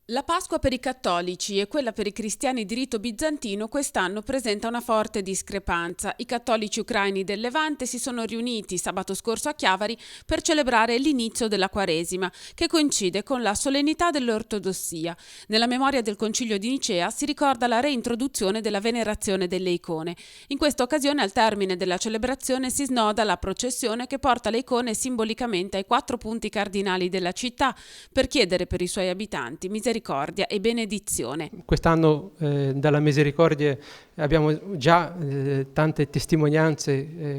La Pasqua per i cattolici e quella per i cristiani di rito bizantino quest'anno presenta una forte discrepanza. I cattolici ucraini del Levante si sono riuniti sabato scorso a Chiavari per celebrare l'inizio della Quaresima, che coincide con la solennità dell'ortodossia. Nella memoria del Concilio di Nicea si ricorda la reintroduzione della venerazione delle icone. In questa occasione, al termine della celebrazione, si snoda la processione che porta le icone simbolicamente ai 4 punti cardinali della città per chiedere per i suoi abitanti misericordia e benedizione. Quest'anno dalla Misericordia abbiamo già tante testimonianze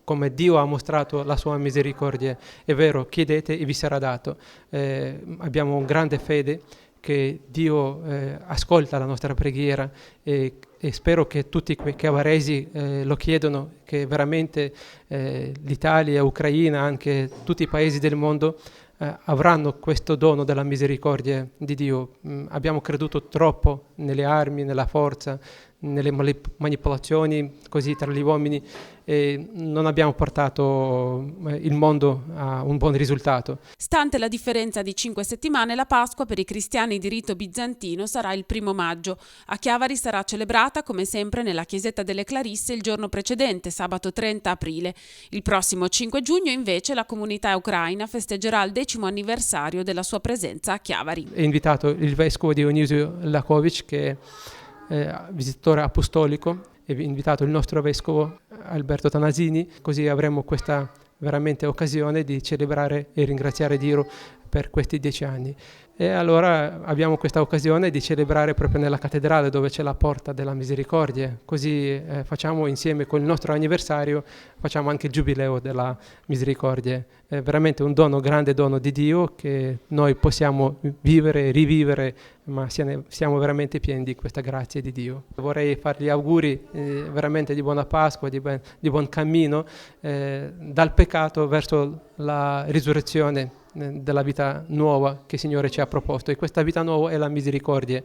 come Dio ha mostrato la sua misericordia. È vero, chiedete e vi sarà dato. Abbiamo grande fede che Dio ascolta la nostra preghiera e spero che tutti i chiavaresi lo chiedono, che veramente l'Italia, Ucraina, anche tutti i paesi del mondo avranno questo dono della misericordia di Dio. Abbiamo creduto troppo nelle armi, nella forza, nelle manipolazioni così tra gli uomini e non abbiamo portato il mondo a un buon risultato. Stante la differenza di 5 settimane, la Pasqua per i cristiani di rito bizantino sarà il 1° maggio. A Chiavari sarà celebrata come sempre nella chiesetta delle Clarisse il giorno precedente, sabato 30 aprile. Il prossimo 5 giugno invece la comunità ucraina festeggerà il 10° anniversario della sua presenza a Chiavari. È invitato il vescovo Dionisio Lakovic, che è visitatore apostolico, è invitato il nostro vescovo Alberto Tanasini, così avremo questa veramente occasione di celebrare e ringraziare Dio per questi 10 anni. E allora abbiamo questa occasione di celebrare proprio nella cattedrale dove c'è la porta della misericordia, così facciamo insieme con il nostro anniversario, facciamo anche il giubileo della misericordia. È veramente un dono, grande dono di Dio che noi possiamo vivere e rivivere, ma siamo veramente pieni di questa grazia di Dio. Vorrei fargli auguri veramente di buona Pasqua, di buon cammino dal peccato verso la risurrezione della vita nuova che il Signore ci ha proposto, e questa vita nuova è la misericordia.